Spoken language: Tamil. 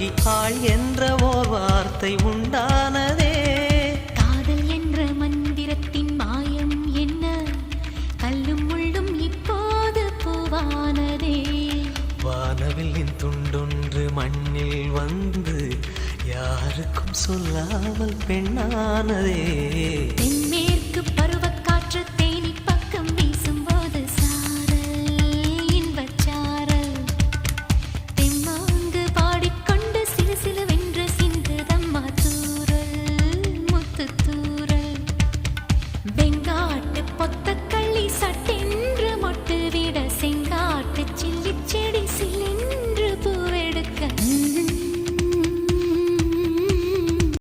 பெண்ணாகி ஆள் என்ற ஓர் வார்த்தை உண்டானதே. காதல் என்ற மந்திரத்தின் மாயம் என்ன, கல்லும் முள்ளும் இப்போது பூவானதே. வானவில்லின் துண்டொன்று மண்ணில் வந்து யாருக்கும் சொல்லாமல் பெண்ணானதே.